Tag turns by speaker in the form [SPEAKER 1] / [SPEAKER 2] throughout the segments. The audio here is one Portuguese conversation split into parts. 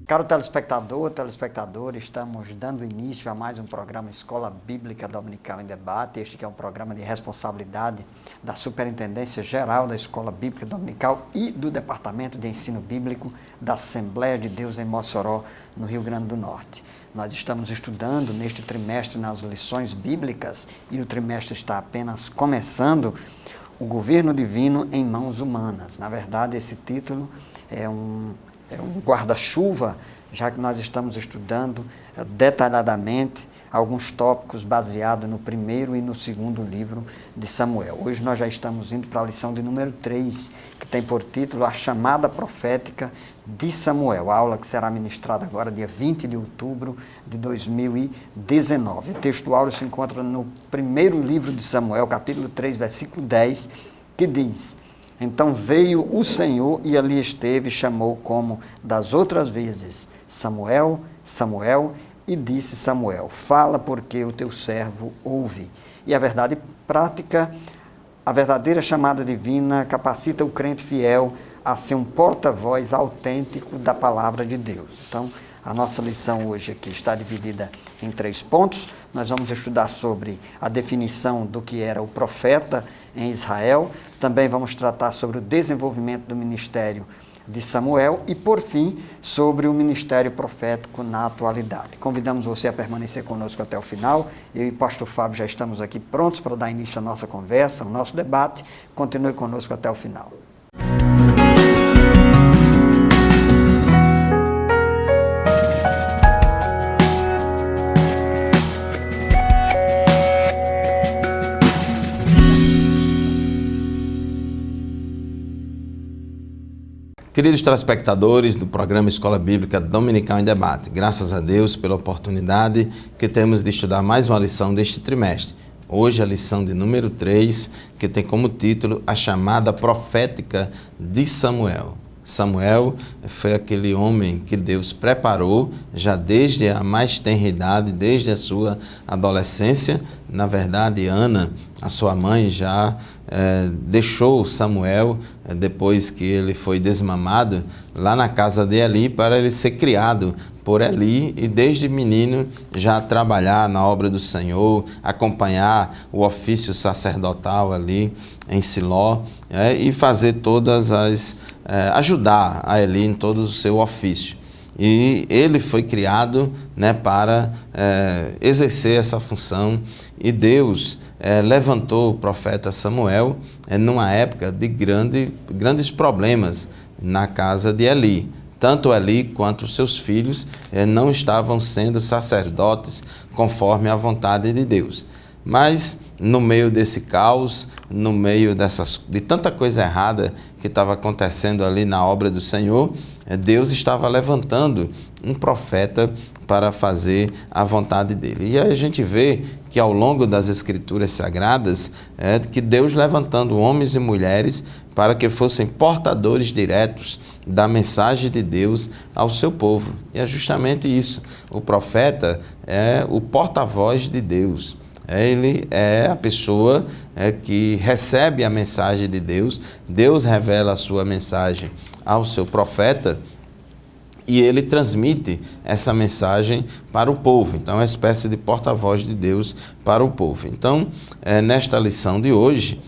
[SPEAKER 1] Caro telespectador, telespectadora, estamos dando início a mais um programa Escola Bíblica Dominical em Debate. Este que é um programa de responsabilidade da Superintendência Geral da Escola Bíblica Dominical e do Departamento de Ensino Bíblico da Assembleia de Deus em Mossoró, no Rio Grande do Norte. Nós estamos estudando neste trimestre nas lições bíblicas e o trimestre está apenas começando, o governo divino em mãos humanas. Na verdade, esse título é um guarda-chuva, já que nós estamos estudando detalhadamente alguns tópicos baseados no primeiro e no segundo livro de Samuel. Hoje nós já estamos indo para a lição de número 3, que tem por título A Chamada Profética de Samuel, a aula que será ministrada agora dia 20 de outubro de 2019. O texto áureo se encontra no primeiro livro de Samuel, capítulo 3, versículo 10, que diz: Então veio o Senhor e ali esteve e chamou como das outras vezes, Samuel, Samuel, e disse Samuel, fala porque o teu servo ouve. E a verdade prática, a verdadeira chamada divina capacita o crente fiel a ser um porta-voz autêntico da palavra de Deus. Então, a nossa lição hoje aqui está dividida em 3 pontos. Nós vamos estudar sobre a definição do que era o profeta em Israel. Também vamos tratar sobre o desenvolvimento do ministério de Samuel e, por fim, sobre o ministério profético na atualidade. Convidamos você a permanecer conosco até o final. Eu e o pastor Fábio já estamos aqui prontos para dar início à nossa conversa, ao nosso debate. Continue conosco até o final.
[SPEAKER 2] Queridos telespectadores do programa Escola Bíblica Dominical em Debate, graças a Deus pela oportunidade que temos de estudar mais uma lição deste trimestre. Hoje a lição de número 3, que tem como título A Chamada Profética de Samuel. Samuel foi aquele homem que Deus preparou já desde a mais tenra idade, desde a sua adolescência. Na verdade, Ana, a sua mãe, já deixou Samuel, depois que ele foi desmamado, lá na casa de Eli, para ele ser criado por Eli e desde menino já trabalhar na obra do Senhor, acompanhar o ofício sacerdotal ali em Siló e fazer todas as... ajudar a Eli em todo o seu ofício. E ele foi criado para exercer essa função e Deus levantou o profeta Samuel numa época de grandes problemas na casa de Eli. Tanto Eli quanto os seus filhos não estavam sendo sacerdotes conforme a vontade de Deus. Mas no meio desse caos, no meio de tanta coisa errada que estava acontecendo ali na obra do Senhor, Deus estava levantando um profeta para fazer a vontade dele. E aí a gente vê que ao longo das Escrituras Sagradas, que Deus levantando homens e mulheres para que fossem portadores diretos da mensagem de Deus ao seu povo. E é justamente isso. O profeta é o porta-voz de Deus. Ele é a pessoa que recebe a mensagem de Deus. Deus revela a sua mensagem ao seu profeta e ele transmite essa mensagem para o povo. Então, é uma espécie de porta-voz de Deus para o povo. Então, nesta lição de hoje,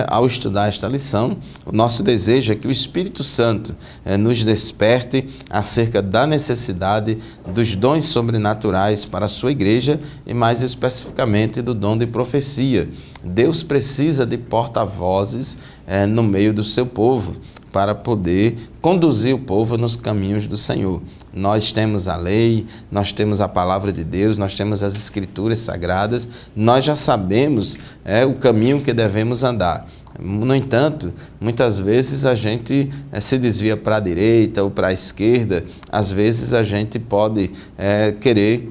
[SPEAKER 2] ao estudar esta lição, o nosso desejo é que o Espírito Santo nos desperte acerca da necessidade dos dons sobrenaturais para a sua igreja e mais especificamente do dom de profecia. Deus precisa de porta-vozes no meio do seu povo para poder conduzir o povo nos caminhos do Senhor. Nós temos a lei, nós temos a palavra de Deus, nós temos as Escrituras Sagradas, nós já sabemos o caminho que devemos andar. No entanto, muitas vezes a gente se desvia para a direita ou para a esquerda, às vezes a gente pode querer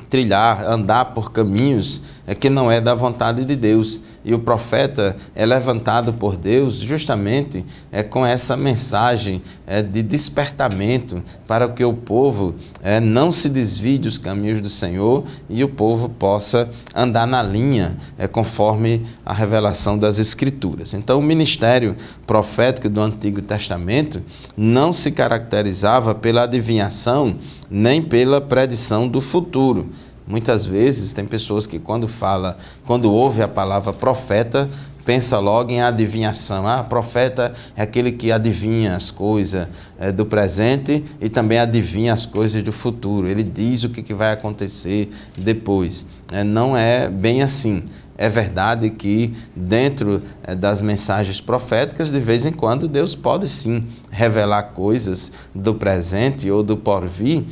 [SPEAKER 2] trilhar, andar por caminhos que não é da vontade de Deus. e o profeta é levantado por Deus justamente com essa mensagem de despertamento para que o povo não se desvie dos caminhos do Senhor e o povo possa andar na linha conforme a revelação das Escrituras. Então, o ministério profético do Antigo Testamento não se caracterizava pela adivinhação nem pela predição do futuro. Muitas vezes tem pessoas que quando ouve a palavra profeta, pensa logo em adivinhação. Profeta é aquele que adivinha as coisas do presente e também adivinha as coisas do futuro. Ele diz o que vai acontecer depois. Não é bem assim. É verdade que dentro das mensagens proféticas, de vez em quando, Deus pode sim revelar coisas do presente ou do porvir,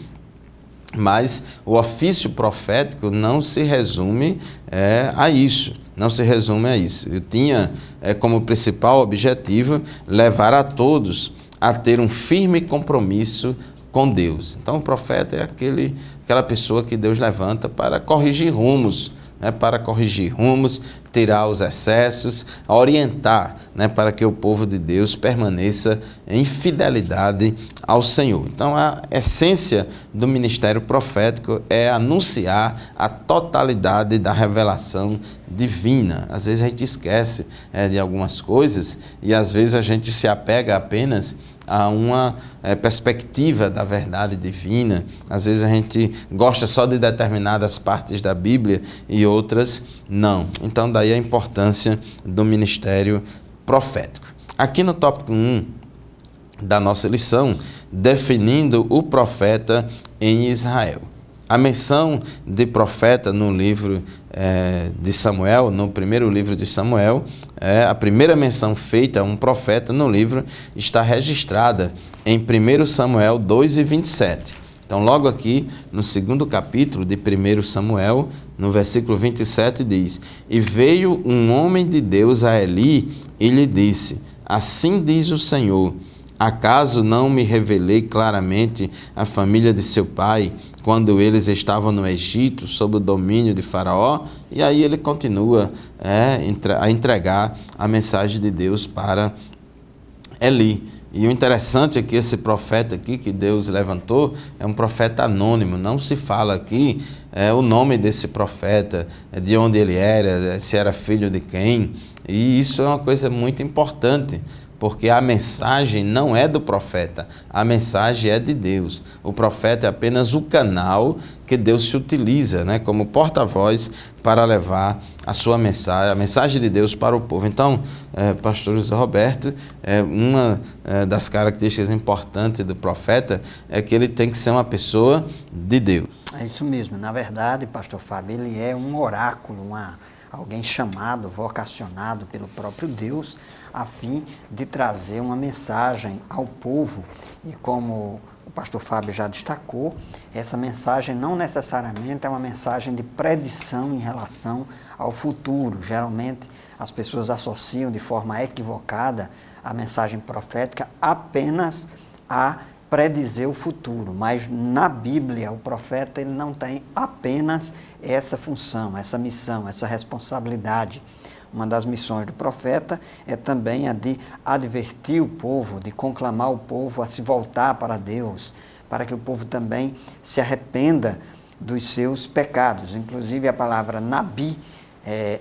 [SPEAKER 2] mas o ofício profético não se resume a isso. Não se resume a isso. Eu tinha como principal objetivo levar a todos a ter um firme compromisso com Deus. Então, o profeta é aquela pessoa que Deus levanta para corrigir rumos, tirar os excessos, orientar, para que o povo de Deus permaneça em fidelidade ao Senhor. Então, a essência do ministério profético é anunciar a totalidade da revelação divina. Às vezes a gente esquece de algumas coisas e às vezes a gente se apega apenas a uma perspectiva da verdade divina. Às vezes a gente gosta só de determinadas partes da Bíblia e outras não. Então, daí a importância do ministério profético. Aqui no tópico 1 da nossa lição, definindo o profeta em Israel. A menção de profeta no livro de Samuel, no primeiro livro de Samuel, a primeira menção feita a um profeta no livro está registrada em 1 Samuel 2:27. Então, logo aqui, no segundo capítulo de 1 Samuel, no versículo 27, diz: E veio um homem de Deus a Eli e lhe disse: Assim diz o Senhor, acaso não me revelei claramente a família de seu pai, quando eles estavam no Egito, sob o domínio de Faraó? E aí ele continua a entregar a mensagem de Deus para Eli. E o interessante é que esse profeta aqui que Deus levantou é um profeta anônimo. Não se fala aqui o nome desse profeta, de onde ele era, se era filho de quem. E isso é uma coisa muito importante, porque a mensagem não é do profeta, a mensagem é de Deus. O profeta é apenas o canal que Deus se utiliza, como porta-voz para levar a sua mensagem, a mensagem de Deus para o povo. Então, pastor José Roberto, uma das características importantes do profeta é que ele tem que ser uma pessoa de Deus.
[SPEAKER 1] É isso mesmo. Na verdade, pastor Fábio, ele é um oráculo, alguém chamado, vocacionado pelo próprio Deus, a fim de trazer uma mensagem ao povo. E como o pastor Fábio já destacou, essa mensagem não necessariamente é uma mensagem de predição em relação ao futuro. Geralmente as pessoas associam de forma equivocada a mensagem profética apenas a predizer o futuro, mas na Bíblia o profeta ele não tem apenas essa função, essa missão, essa responsabilidade. Uma das missões do profeta é também a de advertir o povo, de conclamar o povo a se voltar para Deus, para que o povo também se arrependa dos seus pecados. Inclusive a palavra nabi,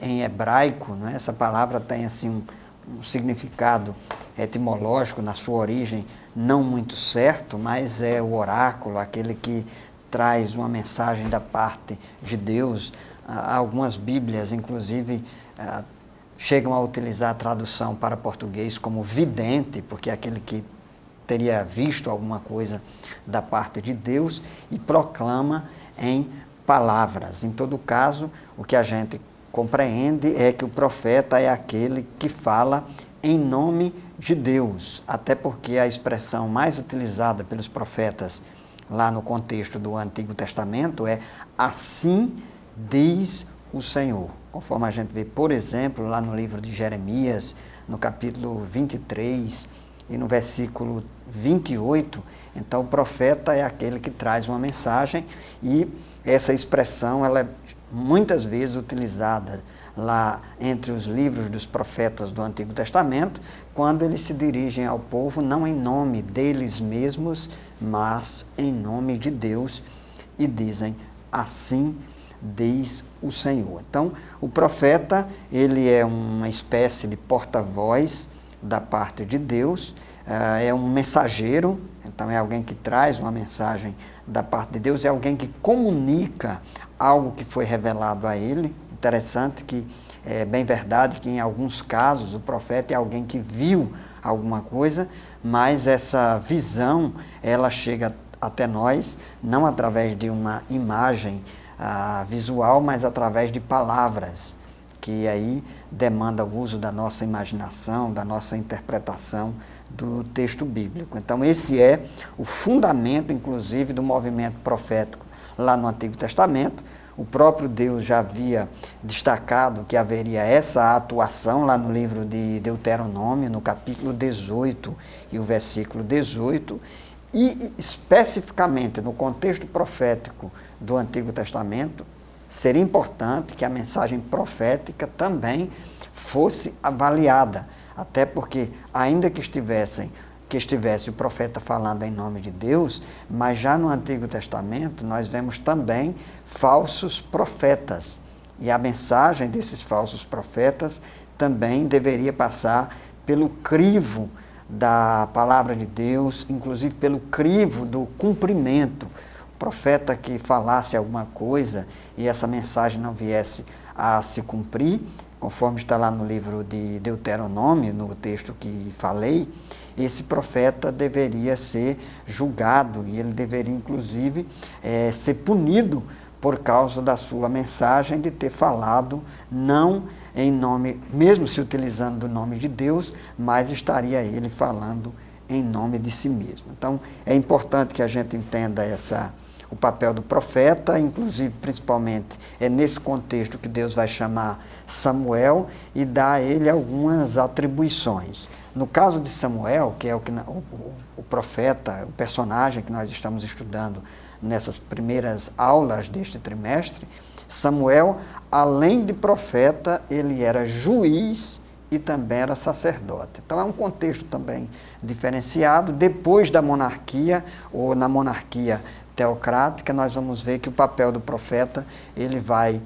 [SPEAKER 1] em hebraico, essa palavra tem assim um significado etimológico na sua origem não muito certo, mas é o oráculo, aquele que traz uma mensagem da parte de Deus. Algumas Bíblias, inclusive, chegam a utilizar a tradução para português como vidente, porque é aquele que teria visto alguma coisa da parte de Deus e proclama em palavras. Em todo caso, o que a gente compreende é que o profeta é aquele que fala em nome de Deus, até porque a expressão mais utilizada pelos profetas lá no contexto do Antigo Testamento é assim diz o Senhor. Conforme a gente vê, por exemplo, lá no livro de Jeremias, no capítulo 23 e no versículo 28, então o profeta é aquele que traz uma mensagem e essa expressão ela é muitas vezes utilizada lá entre os livros dos profetas do Antigo Testamento, quando eles se dirigem ao povo não em nome deles mesmos, mas em nome de Deus, e dizem: assim diz o Senhor. Então, o profeta, ele é uma espécie de porta-voz da parte de Deus, é um mensageiro, então é alguém que traz uma mensagem da parte de Deus, é alguém que comunica algo que foi revelado a ele. Interessante que é bem verdade que em alguns casos o profeta é alguém que viu alguma coisa, mas essa visão, ela chega até nós, não através de uma imagem visual, mas através de palavras, que aí demanda o uso da nossa imaginação, da nossa interpretação do texto bíblico. Então esse é o fundamento, inclusive, do movimento profético lá no Antigo Testamento. O próprio Deus já havia destacado que haveria essa atuação lá no livro de Deuteronômio, no capítulo 18 e o versículo 18, e especificamente no contexto profético do Antigo Testamento, seria importante que a mensagem profética também fosse avaliada, até porque, ainda que estivesse o profeta falando em nome de Deus, mas já no Antigo Testamento nós vemos também falsos profetas, e a mensagem desses falsos profetas também deveria passar pelo crivo da palavra de Deus, inclusive pelo crivo do cumprimento. O profeta que falasse alguma coisa e essa mensagem não viesse a se cumprir, conforme está lá no livro de Deuteronômio, no texto que falei, esse profeta deveria ser julgado e ele deveria, inclusive, ser punido por causa da sua mensagem de ter falado não em nome, mesmo se utilizando do nome de Deus, mas estaria ele falando em nome de si mesmo. Então, é importante que a gente entenda o papel do profeta, inclusive, principalmente, é nesse contexto que Deus vai chamar Samuel e dar a ele algumas atribuições. No caso de Samuel, que é o profeta, o personagem que nós estamos estudando nessas primeiras aulas deste trimestre, Samuel, além de profeta, ele era juiz e também era sacerdote. Então é um contexto também diferenciado. Depois da monarquia, ou na monarquia teocrática, nós vamos ver que o papel do profeta, ele vai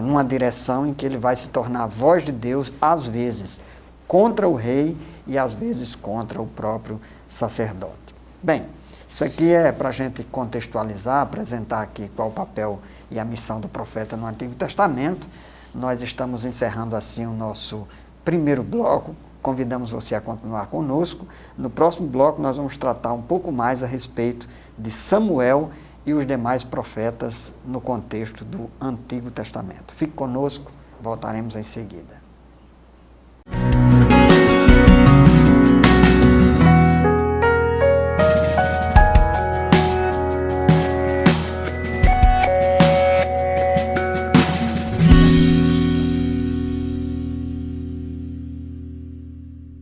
[SPEAKER 1] numa direção em que ele vai se tornar a voz de Deus, às vezes contra o rei e às vezes contra o próprio sacerdote. Bem, isso aqui é para a gente contextualizar, apresentar aqui qual o papel e a missão do profeta no Antigo Testamento. Nós estamos encerrando assim o nosso primeiro bloco. Convidamos você a continuar conosco. No próximo bloco nós vamos tratar um pouco mais a respeito de Samuel e os demais profetas no contexto do Antigo Testamento. Fique conosco, voltaremos em seguida.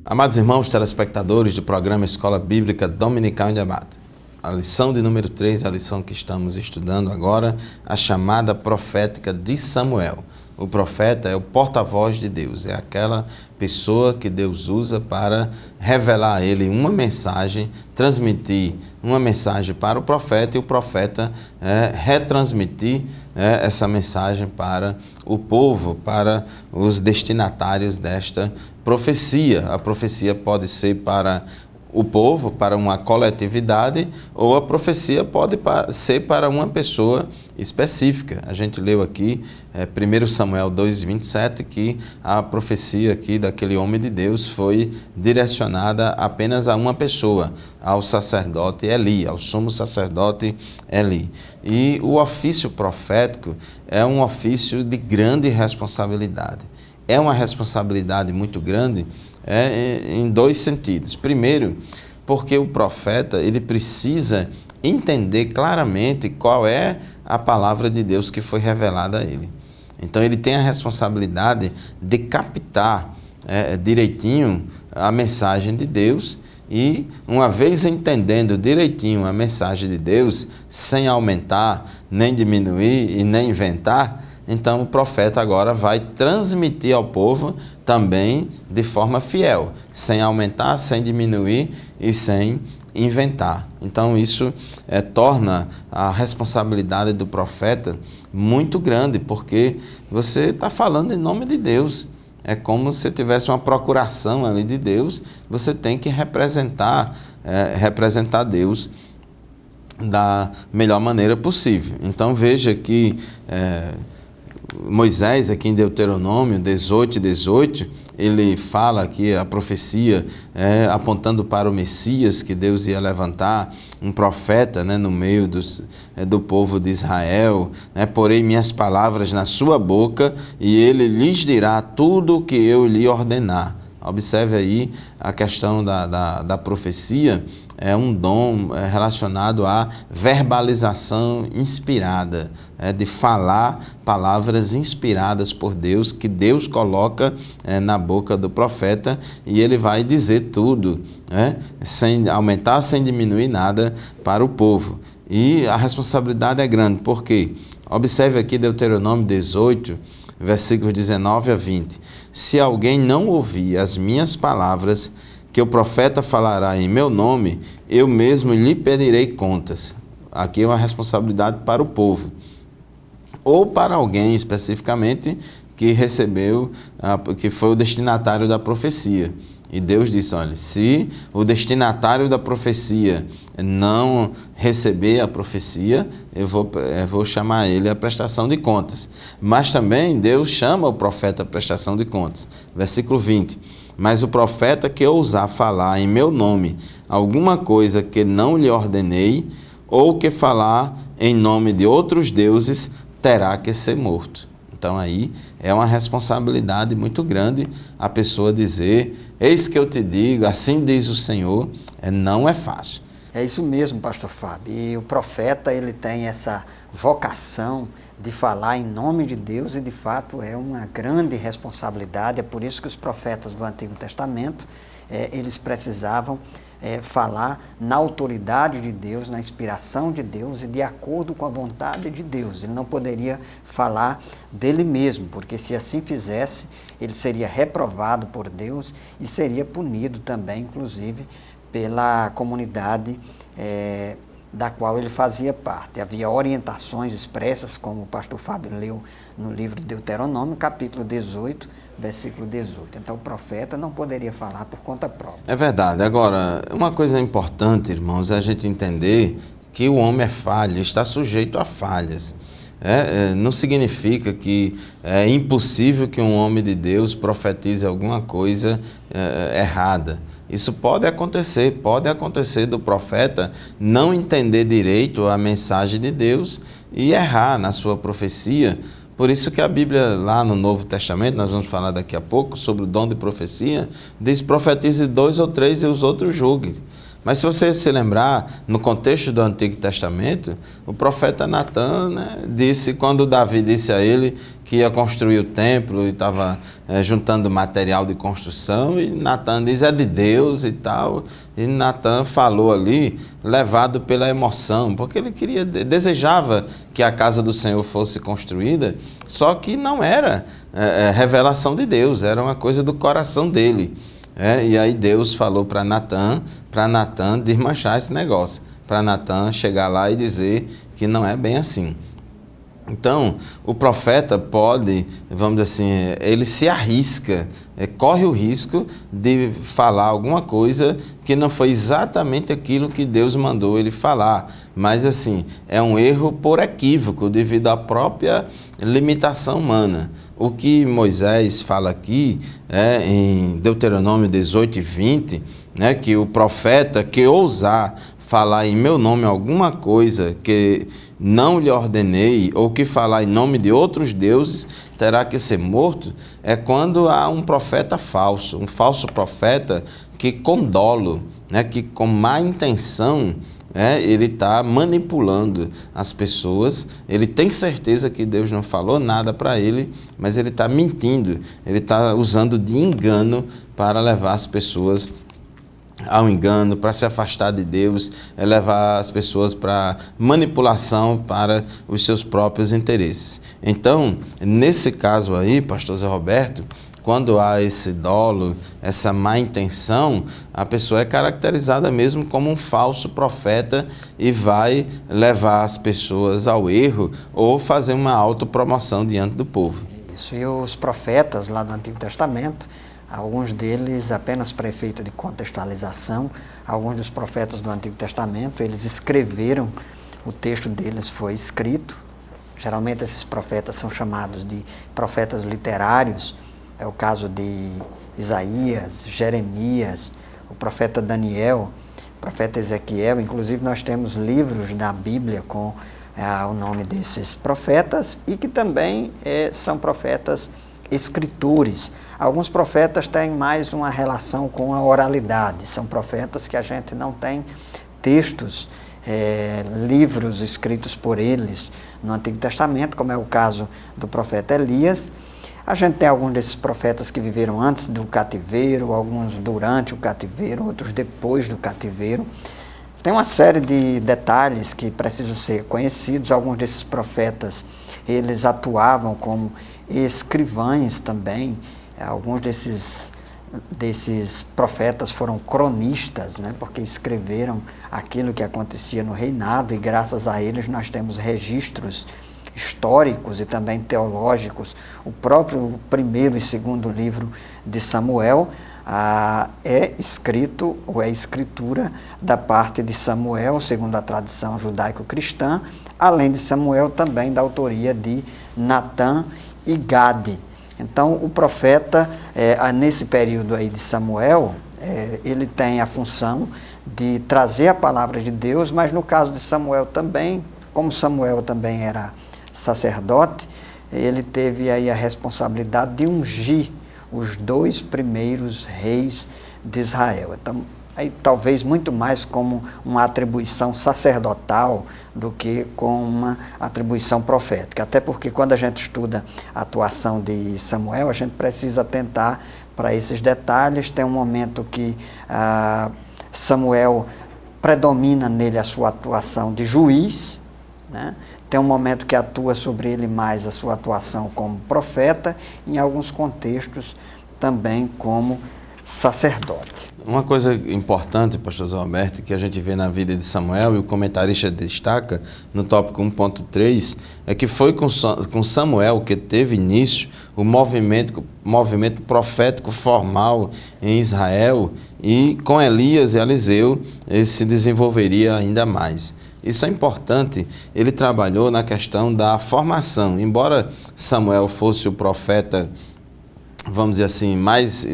[SPEAKER 2] Amados irmãos, telespectadores do programa Escola Bíblica Dominical em Debate, a lição de número 3, a lição que estamos estudando agora, a chamada profética de Samuel. O profeta é o porta-voz de Deus, é aquela pessoa que Deus usa para revelar a ele uma mensagem, transmitir uma mensagem para o profeta e o profeta retransmitir essa mensagem para o povo, para os destinatários desta profecia. A profecia pode ser para o povo, para uma coletividade, ou a profecia pode ser para uma pessoa específica. A gente leu aqui 1 Samuel 2,27, que a profecia aqui daquele homem de Deus foi direcionada apenas a uma pessoa, ao sacerdote Eli, ao sumo sacerdote Eli. E o ofício profético é um ofício de grande responsabilidade. É uma responsabilidade muito grande em dois sentidos. Primeiro, porque o profeta ele precisa entender claramente qual é a palavra de Deus que foi revelada a ele. Então ele tem a responsabilidade de captar direitinho a mensagem de Deus e, uma vez entendendo direitinho a mensagem de Deus, sem aumentar, nem diminuir e nem inventar, então o profeta agora vai transmitir ao povo também de forma fiel, sem aumentar, sem diminuir e sem inventar. Então isso torna a responsabilidade do profeta muito grande, porque você está falando em nome de Deus. É como se tivesse uma procuração ali de Deus, você tem que representar Deus da melhor maneira possível. Então veja que Moisés, aqui em Deuteronômio 18, ele fala aqui a profecia apontando para o Messias, que Deus ia levantar um profeta, né, no meio do povo de Israel, né, porei minhas palavras na sua boca e ele lhes dirá tudo o que eu lhe ordenar. Observe aí a questão da profecia, é um dom relacionado à verbalização inspirada, de falar palavras inspiradas por Deus, que Deus coloca na boca do profeta, e ele vai dizer tudo, sem aumentar, sem diminuir nada para o povo. E a responsabilidade é grande, porque observe aqui Deuteronômio 18, versículos 19 a 20. Se alguém não ouvir as minhas palavras, que o profeta falará em meu nome, eu mesmo lhe pedirei contas. Aqui é uma responsabilidade para o povo. Ou para alguém especificamente que recebeu, que foi o destinatário da profecia. E Deus disse, olha, se o destinatário da profecia não receber a profecia, eu vou chamar ele à prestação de contas. Mas também Deus chama o profeta à prestação de contas. Versículo 20. Mas o profeta que ousar falar em meu nome alguma coisa que não lhe ordenei, ou que falar em nome de outros deuses, terá que ser morto. Então aí é uma responsabilidade muito grande a pessoa dizer, eis que eu te digo, assim diz o Senhor, não é fácil.
[SPEAKER 1] É isso mesmo, pastor Fábio. E o profeta, ele tem essa vocação de falar em nome de Deus e, de fato, é uma grande responsabilidade. É por isso que os profetas do Antigo Testamento, eles precisavam falar na autoridade de Deus, na inspiração de Deus e de acordo com a vontade de Deus. Ele não poderia falar dele mesmo, porque se assim fizesse, ele seria reprovado por Deus e seria punido também, inclusive, pela comunidade da qual ele fazia parte. Havia orientações expressas, como o pastor Fábio leu no livro de Deuteronômio, capítulo 18, versículo 18. Então o profeta não poderia falar por conta própria.
[SPEAKER 2] É verdade. Agora, uma coisa importante, irmãos, é a gente entender que o homem é falho, está sujeito a falhas. Não significa que é impossível que um homem de Deus profetize alguma coisa errada. Isso pode acontecer do profeta não entender direito a mensagem de Deus e errar na sua profecia. Por isso que a Bíblia, lá no Novo Testamento, nós vamos falar daqui a pouco sobre o dom de profecia, diz: profetize 2 ou 3 e os outros julguem. Mas se você se lembrar, no contexto do Antigo Testamento, o profeta Natã, disse, quando Davi disse a ele que ia construir o templo e estava juntando material de construção, e Natã diz, é de Deus e tal, e Natã falou ali, levado pela emoção, porque ele desejava que a casa do Senhor fosse construída, só que não era revelação de Deus, era uma coisa do coração dele. E aí Deus falou para Natã desmanchar esse negócio, para Natã chegar lá e dizer que não é bem assim. Então, o profeta pode, vamos dizer assim, ele se arrisca, corre o risco de falar alguma coisa que não foi exatamente aquilo que Deus mandou ele falar, mas assim, é um erro por equívoco, devido à própria limitação humana. O que Moisés fala aqui, em Deuteronômio 18 e 20, que o profeta que ousar falar em meu nome alguma coisa que não lhe ordenei, ou que falar em nome de outros deuses, terá que ser morto, é quando há um profeta falso, um falso profeta que com dolo, que com má intenção, ele está manipulando as pessoas, ele tem certeza que Deus não falou nada para ele, mas ele está mentindo, ele está usando de engano para levar as pessoas ao engano, para se afastar de Deus, levar as pessoas para manipulação para os seus próprios interesses. Então, nesse caso aí, pastor Zé Roberto, quando há esse dolo, essa má intenção, a pessoa é caracterizada mesmo como um falso profeta e vai levar as pessoas ao erro ou fazer uma autopromoção diante do povo.
[SPEAKER 1] Isso, e os profetas lá do Antigo Testamento, alguns deles apenas para efeito de contextualização, alguns dos profetas do Antigo Testamento, eles escreveram, o texto deles foi escrito. Geralmente esses profetas são chamados de profetas literários. É o caso de Isaías, Jeremias, o profeta Daniel, o profeta Ezequiel. Inclusive nós temos livros da Bíblia com o nome desses profetas e que também são profetas escritores. Alguns profetas têm mais uma relação com a oralidade, são profetas que a gente não tem textos, livros escritos por eles no Antigo Testamento, como é o caso do profeta Elias. A gente tem alguns desses profetas que viveram antes do cativeiro, alguns durante o cativeiro, outros depois do cativeiro. Tem uma série de detalhes que precisam ser conhecidos. Alguns desses profetas, eles atuavam como escrivães também. Alguns desses profetas foram cronistas, né, porque escreveram aquilo que acontecia no reinado e graças a eles nós temos registros históricos e também teológicos. O próprio primeiro e segundo livro de Samuel é escrito, ou é escritura da parte de Samuel, segundo a tradição judaico-cristã, além de Samuel também da autoria de Natã e Gade. Então o profeta, nesse período aí de Samuel, ele tem a função de trazer a palavra de Deus, mas no caso de Samuel também, como Samuel também era sacerdote, ele teve aí a responsabilidade de ungir os 2 primeiros reis de Israel. Então, aí talvez muito mais como uma atribuição sacerdotal do que com uma atribuição profética. Até porque quando a gente estuda a atuação de Samuel, a gente precisa atentar para esses detalhes. Tem um momento que Samuel predomina nele a sua atuação de juiz, né? Tem um momento que atua sobre ele mais a sua atuação como profeta, em alguns contextos também como sacerdote.
[SPEAKER 2] Uma coisa importante, pastor Zé Roberto, que a gente vê na vida de Samuel e o comentarista destaca no tópico 1.3, é que foi com Samuel que teve início o movimento profético formal em Israel e com Elias e Eliseu ele se desenvolveria ainda mais. Isso é importante, ele trabalhou na questão da formação. Embora Samuel fosse o profeta, vamos dizer assim,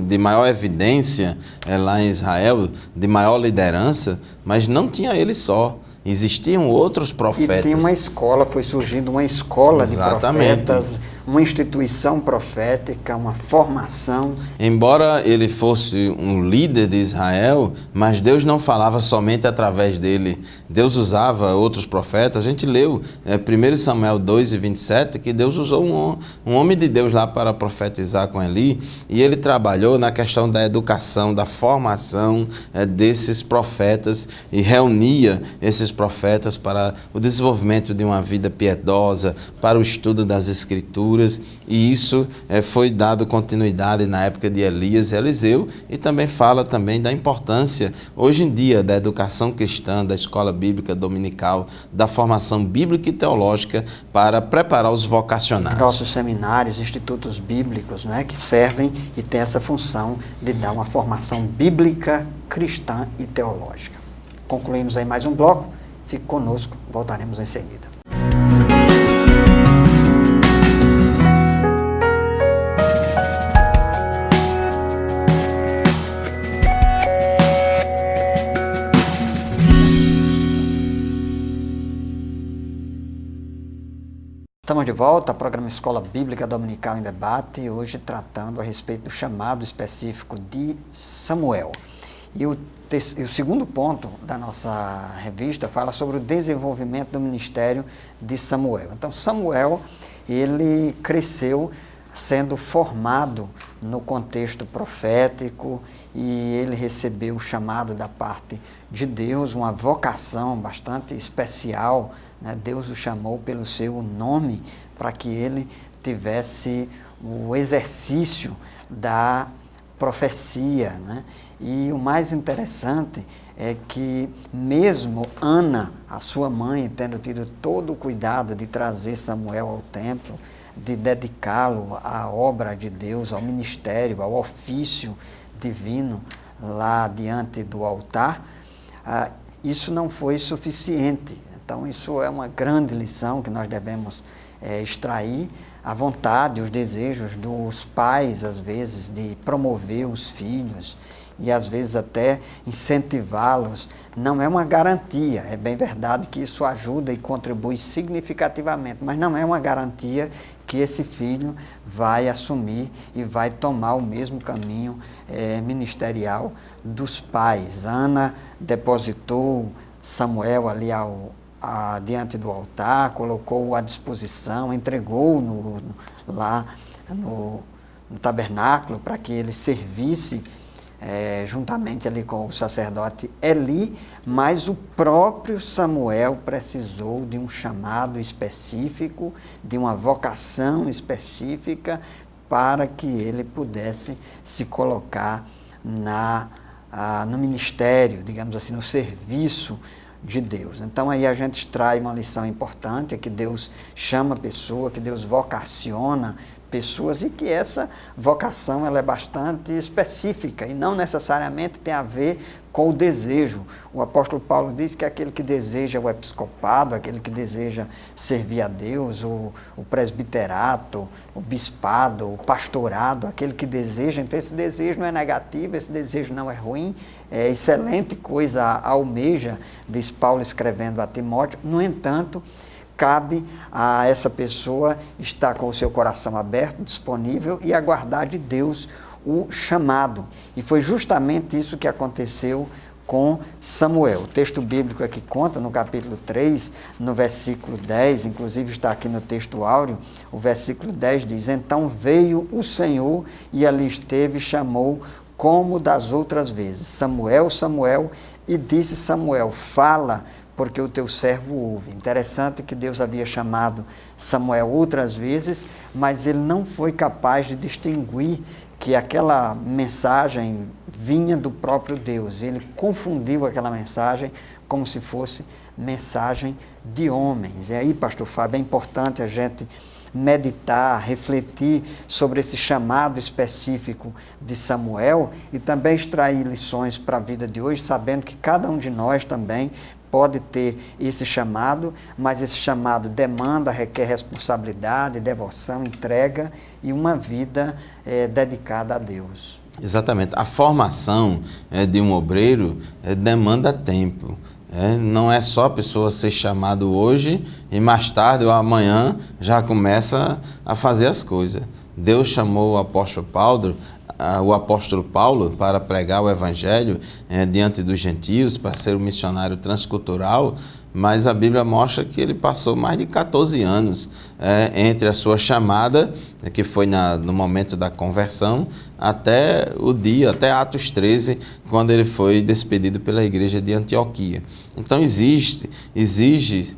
[SPEAKER 2] de maior evidência lá em Israel, de maior liderança, mas não tinha ele só. Existiam outros profetas.
[SPEAKER 1] E tinha uma escola, foi surgindo uma escola
[SPEAKER 2] Exatamente.
[SPEAKER 1] de profetas, uma instituição profética, uma formação.
[SPEAKER 2] Embora ele fosse um líder de Israel, mas Deus não falava somente através dele. Deus usava outros profetas. A gente leu 1 Samuel 2:27, que Deus usou um homem de Deus lá para profetizar com Eli, e ele trabalhou na questão da educação, da formação desses profetas e reunia esses profetas para o desenvolvimento de uma vida piedosa, para o estudo das Escrituras, e isso foi dado continuidade na época de Elias e Eliseu, e também fala também da importância, hoje em dia, da educação cristã, da escola bíblica dominical, da formação bíblica e teológica para preparar os vocacionados.
[SPEAKER 1] Nossos seminários, institutos bíblicos, né, que servem e têm essa função de dar uma formação bíblica, cristã e teológica. Concluímos aí mais um bloco. Fique conosco, voltaremos em seguida. Estamos de volta ao programa Escola Bíblica Dominical em Debate, hoje tratando a respeito do chamado específico de Samuel. E o segundo ponto da nossa revista fala sobre o desenvolvimento do ministério de Samuel. Então, Samuel, ele cresceu sendo formado no contexto profético, e ele recebeu o chamado da parte de Deus, uma vocação bastante especial, né? Deus o chamou pelo seu nome para que ele tivesse o exercício da profecia, né? E o mais interessante é que mesmo Ana, a sua mãe, tendo tido todo o cuidado de trazer Samuel ao templo, de dedicá-lo à obra de Deus, ao ministério, ao ofício divino lá diante do altar, isso não foi suficiente. Então isso é uma grande lição que nós devemos extrair. A vontade, os desejos dos pais, às vezes, de promover os filhos e às vezes até incentivá-los, não é uma garantia. É bem verdade que isso ajuda e contribui significativamente, mas não é uma garantia que esse filho vai assumir e vai tomar o mesmo caminho ministerial dos pais. Ana depositou Samuel ali diante do altar, colocou-o à disposição, entregou-o lá no tabernáculo para que ele servisse juntamente ali com o sacerdote Eli, mas o próprio Samuel precisou de um chamado específico, de uma vocação específica, para que ele pudesse se colocar no ministério, digamos assim, no serviço de Deus. Então aí a gente extrai uma lição importante, é que Deus chama a pessoa, que Deus vocaciona pessoas e que essa vocação ela é bastante específica e não necessariamente tem a ver com o desejo. O apóstolo Paulo diz que aquele que deseja o episcopado, aquele que deseja servir a Deus, o presbiterato, o bispado, o pastorado, aquele que deseja, então esse desejo não é negativo, esse desejo não é ruim, é excelente coisa almeja, diz Paulo escrevendo a Timóteo. No entanto, cabe a essa pessoa estar com o seu coração aberto, disponível e aguardar de Deus o chamado. E foi justamente isso que aconteceu com Samuel. O texto bíblico aqui conta, no capítulo 3, no versículo 10, inclusive está aqui no texto áureo, o versículo 10 diz: Então veio o Senhor e ali esteve e chamou como das outras vezes, Samuel, Samuel, e disse Samuel, fala, porque o teu servo ouve. Interessante que Deus havia chamado Samuel outras vezes, mas ele não foi capaz de distinguir que aquela mensagem vinha do próprio Deus. Ele confundiu aquela mensagem como se fosse mensagem de homens. E aí, pastor Fábio, é importante a gente meditar, refletir sobre esse chamado específico de Samuel e também extrair lições para a vida de hoje, sabendo que cada um de nós também pode ter esse chamado, mas esse chamado demanda, requer responsabilidade, devoção, entrega e uma vida dedicada a Deus.
[SPEAKER 2] Exatamente. A formação de um obreiro demanda tempo. Não é só a pessoa ser chamado hoje e mais tarde ou amanhã já começa a fazer as coisas. Deus chamou o apóstolo Paulo para pregar o evangelho diante dos gentios, para ser um missionário transcultural, mas a Bíblia mostra que ele passou mais de 14 anos entre a sua chamada, que foi no momento da conversão, até Atos 13, quando ele foi despedido pela igreja de Antioquia. Então exige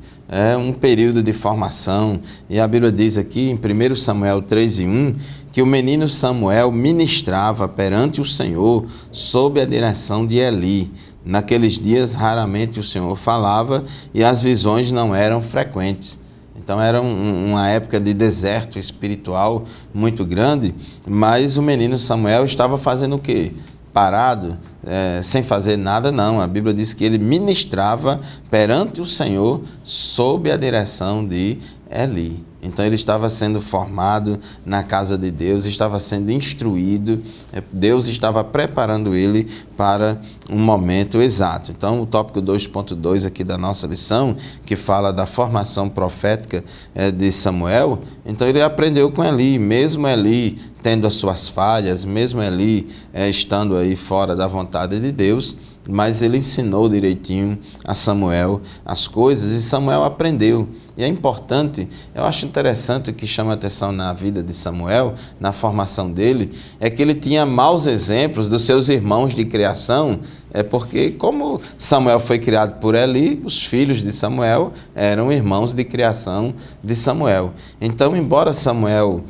[SPEAKER 2] um período de formação, e a Bíblia diz aqui em 1 Samuel 3:1, que o menino Samuel ministrava perante o Senhor sob a direção de Eli. Naqueles dias, raramente o Senhor falava e as visões não eram frequentes. Então era uma época de deserto espiritual muito grande, mas o menino Samuel estava fazendo o quê? Parado, sem fazer nada, não. A Bíblia diz que ele ministrava perante o Senhor sob a direção de Eli. Então ele estava sendo formado na casa de Deus, estava sendo instruído, Deus estava preparando ele para um momento exato. Então o tópico 2.2 aqui da nossa lição, que fala da formação profética de Samuel, então ele aprendeu com Eli, mesmo Eli tendo as suas falhas, mesmo Eli estando aí fora da vontade de Deus, mas ele ensinou direitinho a Samuel as coisas e Samuel aprendeu. E é importante, eu acho interessante, o que chama a atenção na vida de Samuel, na formação dele, é que ele tinha maus exemplos dos seus irmãos de criação, porque como Samuel foi criado por Eli, os filhos de Samuel eram irmãos de criação de Samuel. Então, embora Samuel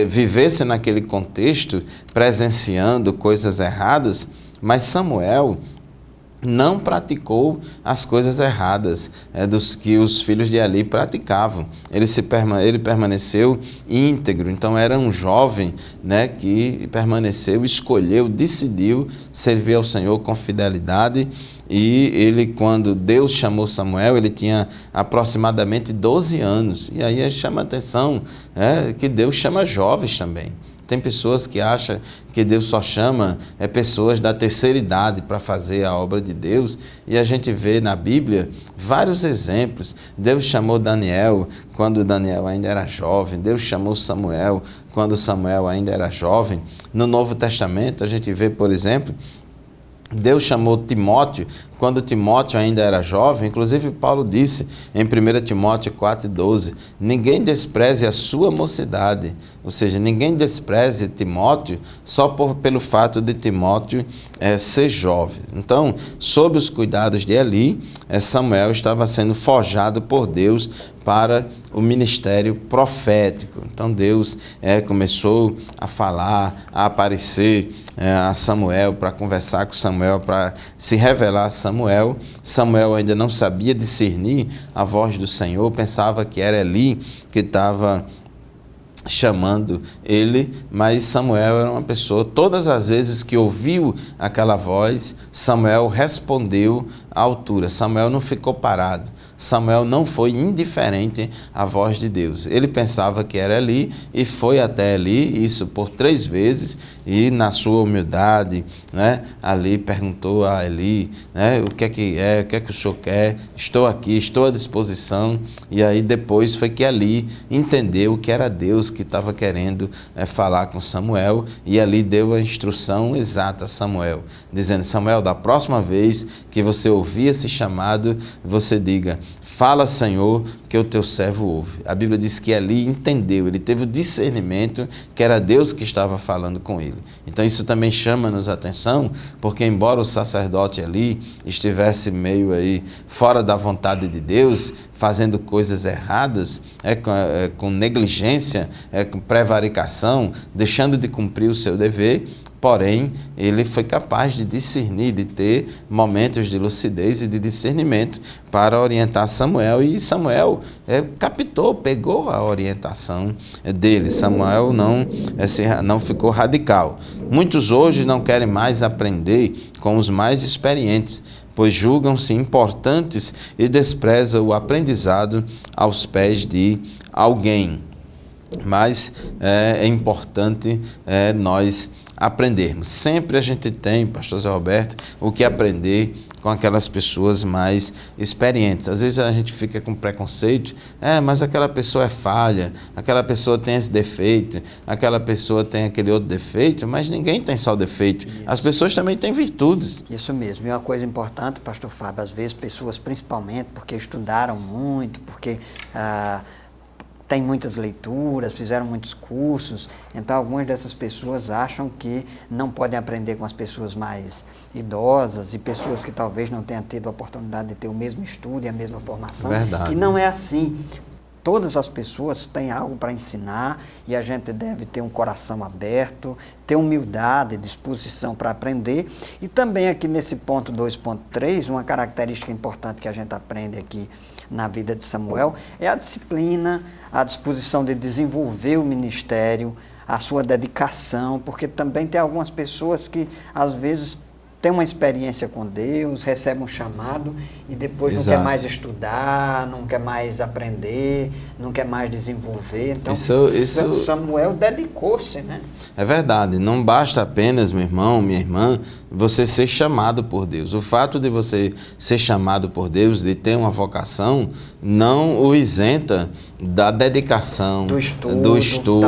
[SPEAKER 2] vivesse naquele contexto, presenciando coisas erradas, mas Samuel não praticou as coisas erradas dos que os filhos de Eli praticavam. Ele permaneceu íntegro, então era um jovem, né, que permaneceu, escolheu, decidiu servir ao Senhor com fidelidade. E ele, quando Deus chamou Samuel, ele tinha aproximadamente 12 anos. E aí chama a atenção que Deus chama jovens também. Tem pessoas que acham que Deus só chama pessoas da terceira idade para fazer a obra de Deus, e a gente vê na Bíblia vários exemplos. Deus chamou Daniel quando Daniel ainda era jovem, Deus chamou Samuel quando Samuel ainda era jovem. No Novo Testamento a gente vê, por exemplo, Deus chamou Timóteo quando Timóteo ainda era jovem. Inclusive Paulo disse em 1 Timóteo 4,12, ninguém despreze a sua mocidade, ou seja, ninguém despreze Timóteo só pelo fato de Timóteo ser jovem. Então, sob os cuidados de Eli, Samuel estava sendo forjado por Deus para o ministério profético. Então Deus começou a falar, a aparecer a Samuel, para conversar com Samuel, para se revelar a Samuel. Samuel ainda não sabia discernir a voz do Senhor, pensava que era Eli que estava chamando ele, mas Samuel era uma pessoa, todas as vezes que ouviu aquela voz, Samuel respondeu à altura. Samuel não ficou parado, Samuel não foi indiferente à voz de Deus. Ele pensava que era Eli e foi até Eli, isso por 3 vezes, e na sua humildade, né, ali perguntou a Eli, né, o que é que o senhor quer? Estou aqui, estou à disposição. E aí depois foi que Eli entendeu que era Deus que estava querendo falar com Samuel, e ali deu a instrução exata a Samuel, dizendo: Samuel, da próxima vez que você ouvir esse chamado, você diga: fala, Senhor, que o teu servo ouve. A Bíblia diz que Eli entendeu, ele teve o discernimento que era Deus que estava falando com ele. Então isso também chama-nos a atenção, porque embora o sacerdote Eli estivesse meio aí fora da vontade de Deus, fazendo coisas erradas, com negligência, com prevaricação, deixando de cumprir o seu dever, porém, ele foi capaz de discernir, de ter momentos de lucidez e de discernimento para orientar Samuel, e Samuel captou, pegou a orientação dele. Samuel não ficou radical. Muitos hoje não querem mais aprender com os mais experientes, pois julgam-se importantes e desprezam o aprendizado aos pés de alguém. Mas é importante nós aprendermos. Sempre a gente tem, pastor Zé Roberto, o que aprender com aquelas pessoas mais experientes. Às vezes a gente fica com preconceito, mas aquela pessoa é falha, aquela pessoa tem esse defeito, aquela pessoa tem aquele outro defeito, mas ninguém tem só defeito. As pessoas também têm virtudes.
[SPEAKER 1] Isso mesmo. E uma coisa importante, pastor Fábio, às vezes pessoas, principalmente porque estudaram muito, porque tem muitas leituras, fizeram muitos cursos, então algumas dessas pessoas acham que não podem aprender com as pessoas mais idosas e pessoas que talvez não tenham tido a oportunidade de ter o mesmo estudo e a mesma formação.
[SPEAKER 2] Verdade.
[SPEAKER 1] E não é assim. Todas as pessoas têm algo para ensinar e a gente deve ter um coração aberto, ter humildade, disposição para aprender. E também aqui nesse ponto 2.3, uma característica importante que a gente aprende aqui na vida de Samuel é a disciplina, a disposição de desenvolver o ministério, a sua dedicação, porque também tem algumas pessoas que às vezes tem uma experiência com Deus, recebe um chamado e depois não quer mais estudar, não quer mais aprender, não quer mais desenvolver. Então, Samuel dedicou-se, né?
[SPEAKER 2] É verdade, não basta apenas, meu irmão, minha irmã, você ser chamado por Deus. O fato de você ser chamado por Deus, de ter uma vocação, não o isenta da dedicação, do estudo,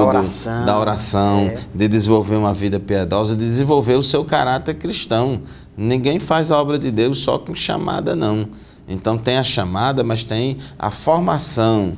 [SPEAKER 2] da oração, de desenvolver uma vida piedosa, de desenvolver o seu caráter cristão. Ninguém faz a obra de Deus só com chamada, não. Então tem a chamada, mas tem a formação,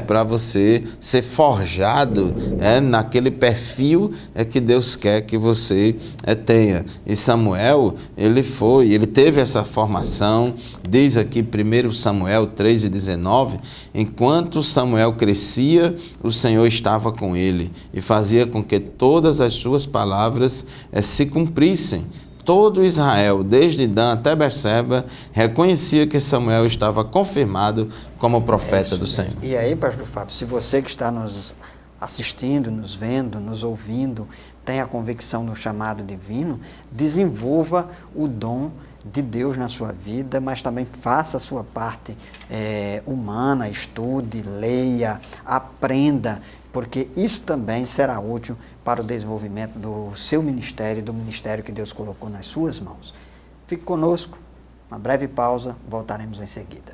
[SPEAKER 2] para você ser forjado naquele perfil que Deus quer que você tenha. E Samuel, ele teve essa formação, diz aqui 1 Samuel 3:19, enquanto Samuel crescia, o Senhor estava com ele e fazia com que todas as suas palavras se cumprissem. Todo Israel, desde Dan até Berseba, reconhecia que Samuel estava confirmado como profeta do Senhor.
[SPEAKER 1] E aí, pastor Fábio, se você que está nos assistindo, nos vendo, nos ouvindo, tem a convicção do chamado divino, desenvolva o dom de Deus na sua vida, mas também faça a sua parte humana, estude, leia, aprenda, porque isso também será útil para o desenvolvimento do seu ministério, do ministério que Deus colocou nas suas mãos. Fique conosco, uma breve pausa, voltaremos em seguida.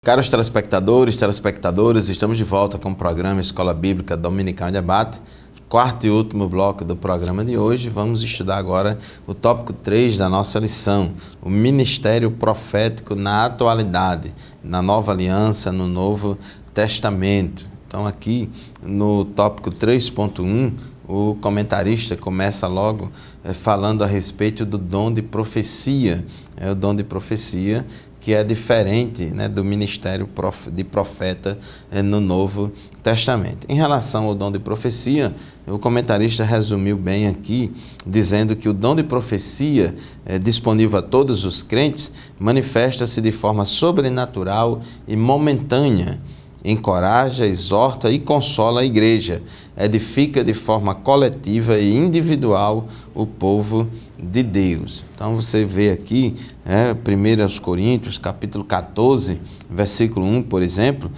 [SPEAKER 2] Caros telespectadoras, estamos de volta com o programa Escola Bíblica Dominical em Debate, quarto e último bloco do programa de hoje. Vamos estudar agora o tópico 3 da nossa lição, o ministério profético na atualidade, na nova aliança, no Novo Testamento. Então aqui no tópico 3.1, o comentarista começa logo falando a respeito do dom de profecia. É o dom de profecia que é diferente, do ministério de profeta no Novo Testamento. Em relação ao dom de profecia, o comentarista resumiu bem aqui, dizendo que o dom de profecia, disponível a todos os crentes, manifesta-se de forma sobrenatural e momentânea, encoraja, exorta e consola a igreja, edifica de forma coletiva e individual o povo de Deus. Então você vê aqui, 1 Coríntios, capítulo 14, versículo 1, por exemplo,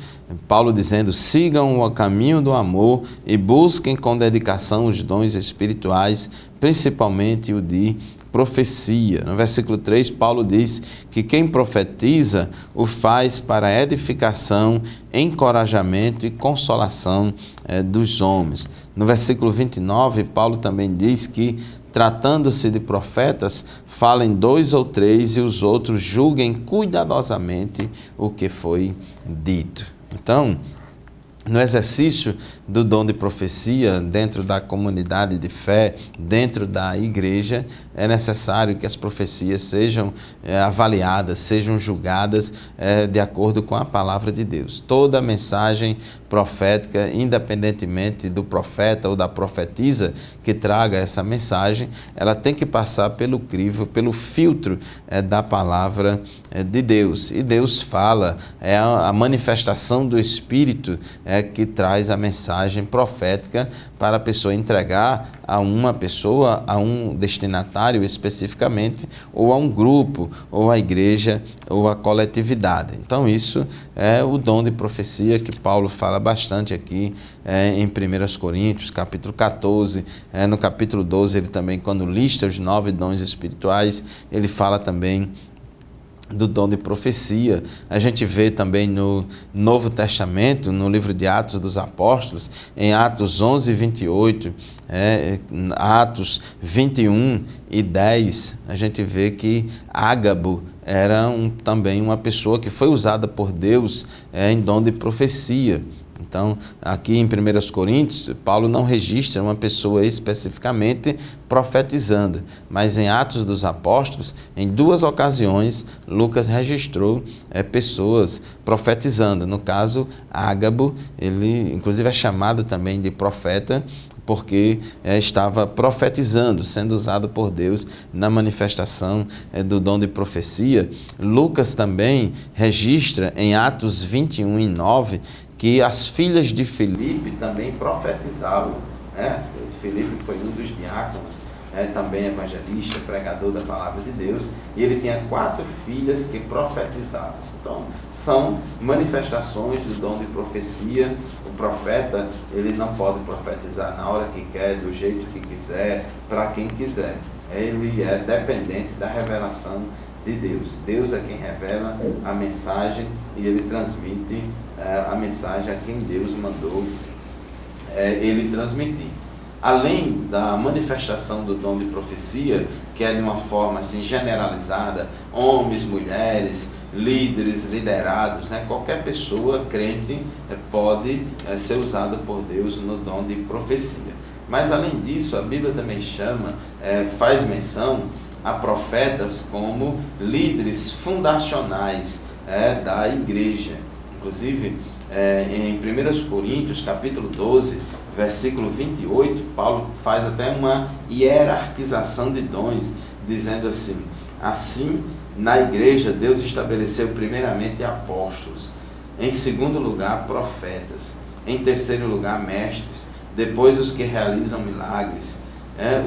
[SPEAKER 2] Paulo dizendo: sigam o caminho do amor e busquem com dedicação os dons espirituais, principalmente o de profecia. No versículo 3, Paulo diz que quem profetiza o faz para edificação, encorajamento e consolação dos homens. No versículo 29, Paulo também diz que, tratando-se de profetas, falem 2 ou 3 e os outros julguem cuidadosamente o que foi dito. Então, no exercício do dom de profecia, dentro da comunidade de fé, dentro da igreja, é necessário que as profecias sejam avaliadas, sejam julgadas de acordo com a palavra de Deus. Toda mensagem profética, independentemente do profeta ou da profetisa que traga essa mensagem, ela tem que passar pelo crivo, pelo filtro da palavra de Deus. E Deus fala, é a manifestação do Espírito que traz a mensagem profética para a pessoa entregar a uma pessoa, a um destinatário especificamente, ou a um grupo, ou à igreja, ou à coletividade. Então isso é o dom de profecia que Paulo fala bastante aqui em 1 Coríntios, capítulo 14, no capítulo 12 ele também, quando lista os 9 dons espirituais, ele fala também do dom de profecia. A gente vê também no Novo Testamento, no livro de Atos dos Apóstolos, em Atos 11, 28, Atos 21 e 10, a gente vê que Ágabo era também uma pessoa que foi usada por Deus em dom de profecia. Então, aqui em 1 Coríntios, Paulo não registra uma pessoa especificamente profetizando, mas em Atos dos Apóstolos, em 2 ocasiões, Lucas registrou pessoas profetizando. No caso, Ágabo, ele inclusive é chamado também de profeta, porque estava profetizando, sendo usado por Deus na manifestação do dom de profecia. Lucas também registra em Atos 21 e 9, que as filhas de Filipe também profetizavam. Filipe foi um dos diáconos também evangelista, pregador da palavra de Deus, e ele tinha 4 filhas que profetizavam. Então, são manifestações do dom de profecia. O profeta, ele não pode profetizar na hora que quer, do jeito que quiser, para quem quiser. Ele é dependente da revelação de Deus. Deus é quem revela a mensagem e ele transmite a mensagem a quem Deus mandou ele transmitir. Além da manifestação do dom de profecia, que é de uma forma assim generalizada, homens, mulheres, líderes, liderados, qualquer pessoa crente pode ser usada por Deus no dom de profecia. Mas além disso, a Bíblia também faz menção a profetas como líderes fundacionais da igreja. Inclusive, em 1 Coríntios, capítulo 12, versículo 28, Paulo faz até uma hierarquização de dons, dizendo assim: assim, na igreja, Deus estabeleceu primeiramente apóstolos, em segundo lugar, profetas, em terceiro lugar, mestres, depois os que realizam milagres,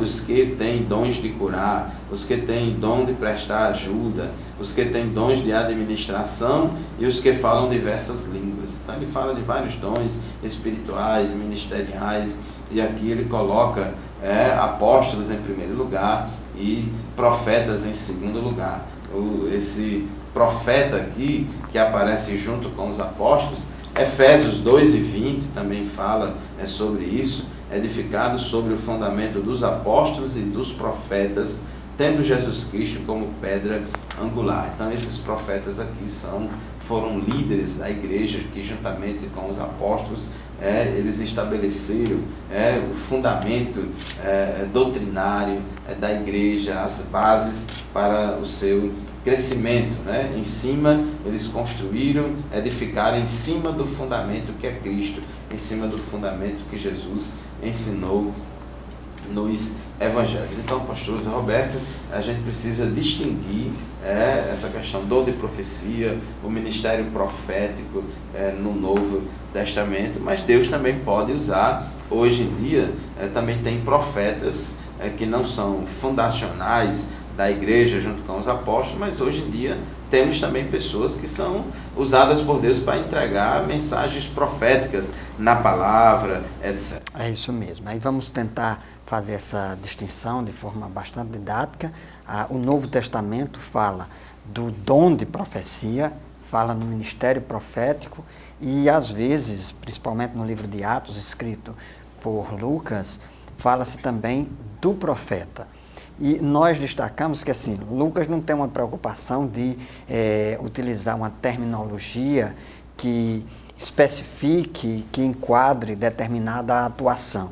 [SPEAKER 2] os que têm dons de curar, os que têm dom de prestar ajuda, os que têm dons de administração e os que falam diversas línguas. Então ele fala de vários dons espirituais, ministeriais, e aqui ele coloca apóstolos em primeiro lugar e profetas em segundo lugar. Esse profeta aqui, que aparece junto com os apóstolos, Efésios 2:20 também fala sobre isso, edificado sobre o fundamento dos apóstolos e dos profetas, tendo Jesus Cristo como pedra angular. Então esses profetas aqui foram líderes da igreja que, juntamente com os apóstolos, eles estabeleceram o fundamento doutrinário da igreja, as bases para o seu crescimento. Em cima, eles construíram, edificaram em cima do fundamento que é Cristo, em cima do fundamento que Jesus ensinou nos evangelhos. Então, pastor Zé Roberto, a gente precisa distinguir essa questão do dom de profecia, o ministério profético no Novo Testamento, mas Deus também pode usar, hoje em dia, também tem profetas que não são fundacionais da igreja junto com os apóstolos, mas hoje em dia temos também pessoas que são usadas por Deus para entregar mensagens proféticas na palavra, etc.
[SPEAKER 1] É isso mesmo. Aí vamos tentar fazer essa distinção de forma bastante didática. O Novo Testamento fala do dom de profecia, fala no ministério profético e, às vezes, principalmente no livro de Atos, escrito por Lucas, fala-se também do profeta. E nós destacamos que, assim, Lucas não tem uma preocupação de utilizar uma terminologia que especifique, que enquadre determinada atuação.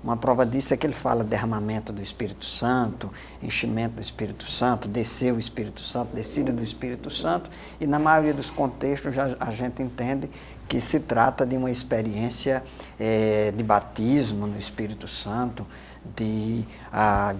[SPEAKER 1] Uma prova disso é que ele fala derramamento do Espírito Santo, enchimento do Espírito Santo, desceu o Espírito Santo, descida do Espírito Santo, e na maioria dos contextos a gente entende que se trata de uma experiência de batismo no Espírito Santo, de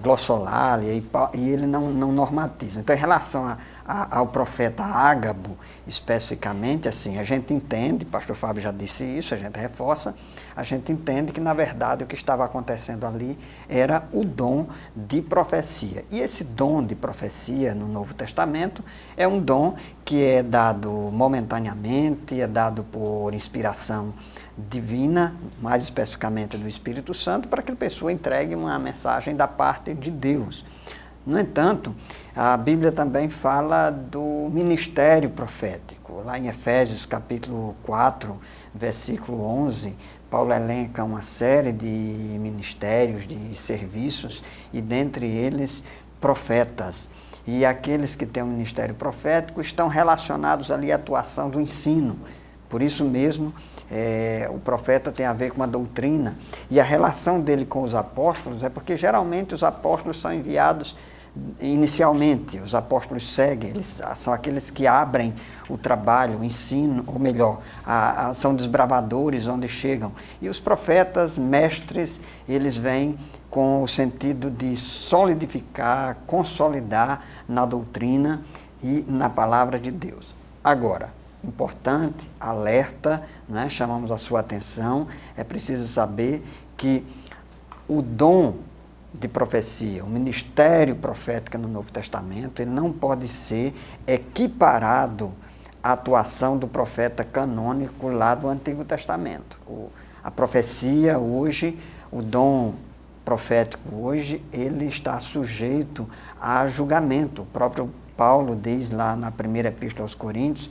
[SPEAKER 1] glossolalia, e ele não normatiza. Então, em relação ao profeta Ágabo, especificamente, assim, a gente entende, pastor Fábio já disse isso, a gente reforça, a gente entende que, na verdade, o que estava acontecendo ali era o dom de profecia. E esse dom de profecia no Novo Testamento é um dom que é dado momentaneamente, é dado por inspiração divina, mais especificamente do Espírito Santo, para que a pessoa entregue uma mensagem da parte de Deus. No entanto, a Bíblia também fala do ministério profético. Lá em Efésios, capítulo 4, versículo 11, Paulo elenca uma série de ministérios, de serviços, e dentre eles, profetas. E aqueles que têm um ministério profético estão relacionados ali à atuação do ensino. Por isso mesmo, o profeta tem a ver com a doutrina, e a relação dele com os apóstolos é porque geralmente os apóstolos são enviados inicialmente, os apóstolos seguem, eles são aqueles que abrem o trabalho, o ensino, ou melhor, são desbravadores onde chegam. E os profetas, mestres, eles vêm com o sentido de solidificar, consolidar na doutrina e na palavra de Deus. Agora, importante, alerta, chamamos a sua atenção, é preciso saber que o dom de profecia, o ministério profético no Novo Testamento, ele não pode ser equiparado à atuação do profeta canônico lá do Antigo Testamento. A profecia hoje, o dom profético hoje, ele está sujeito a julgamento. O próprio Paulo diz lá na primeira epístola aos Coríntios,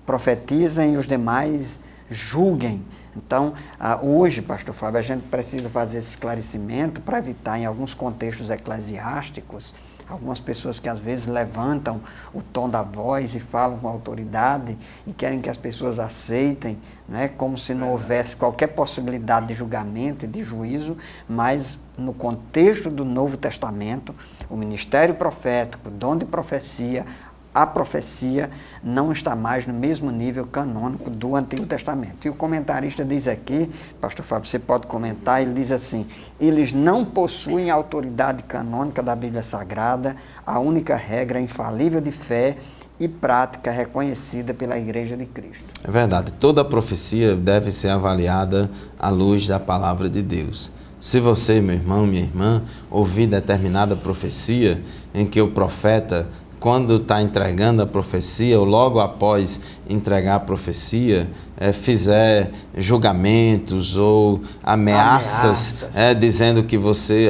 [SPEAKER 1] profetizem e os demais julguem. Então, hoje, pastor Fábio, a gente precisa fazer esse esclarecimento para evitar, em alguns contextos eclesiásticos, algumas pessoas que às vezes levantam o tom da voz e falam com autoridade e querem que as pessoas aceitem, né, como se não houvesse qualquer possibilidade de julgamento e de juízo, mas no contexto do Novo Testamento, o ministério profético, o dom de profecia, a profecia não está mais no mesmo nível canônico do Antigo Testamento. E o comentarista diz aqui, pastor Fábio, você pode comentar, ele diz assim, eles não possuem a autoridade canônica da Bíblia Sagrada, a única regra infalível de fé e prática reconhecida pela Igreja de Cristo.
[SPEAKER 2] É verdade, toda profecia deve ser avaliada à luz da palavra de Deus. Se você, meu irmão, minha irmã, ouvir determinada profecia em que o profeta, quando está entregando a profecia, ou logo após entregar a profecia, fizer julgamentos ou ameaças. Dizendo que você,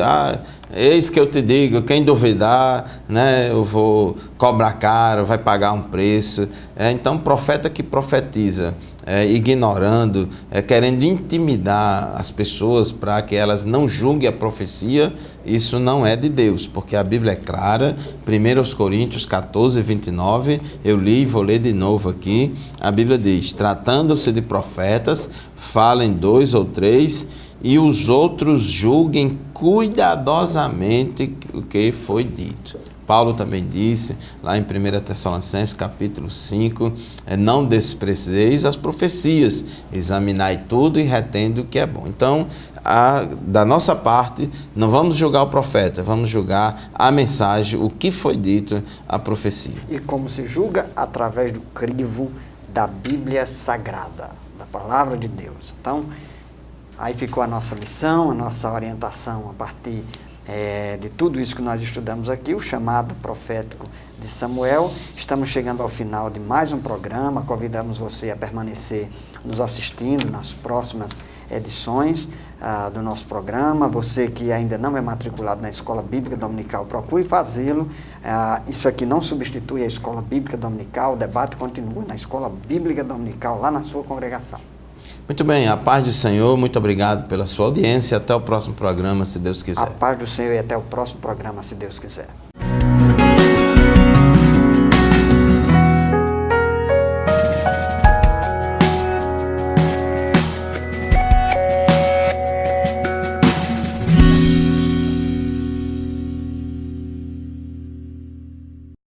[SPEAKER 2] eis que eu te digo, quem duvidar, né, eu vou cobrar caro, vai pagar um preço. Então, profeta que profetiza, ignorando, querendo intimidar as pessoas para que elas não julguem a profecia, isso não é de Deus, porque a Bíblia é clara. 1 Coríntios 14, 29, eu li e vou ler de novo aqui. A Bíblia diz, tratando-se de profetas, falem 2 ou 3, e os outros julguem cuidadosamente o que foi dito. Paulo também disse, lá em 1 Tessalonicenses capítulo 5, não desprezeis as profecias, examinai tudo e retende o que é bom. Então, da nossa parte, não vamos julgar o profeta, vamos julgar a mensagem, o que foi dito, a profecia.
[SPEAKER 1] E como se julga? Através do crivo da Bíblia Sagrada, da Palavra de Deus. Então, aí ficou a nossa lição, a nossa orientação a partir de tudo isso que nós estudamos aqui, o chamado profético de Samuel. Estamos chegando ao final de mais um programa, convidamos você a permanecer nos assistindo nas próximas edições do nosso programa. Você que ainda não é matriculado na Escola Bíblica Dominical, procure fazê-lo. Isso aqui não substitui a Escola Bíblica Dominical, o debate continua na Escola Bíblica Dominical, lá na sua congregação.
[SPEAKER 2] Muito bem, a paz do Senhor, muito obrigado pela sua audiência, até o próximo programa, se Deus quiser.
[SPEAKER 1] A paz do Senhor e até o próximo programa, se Deus quiser.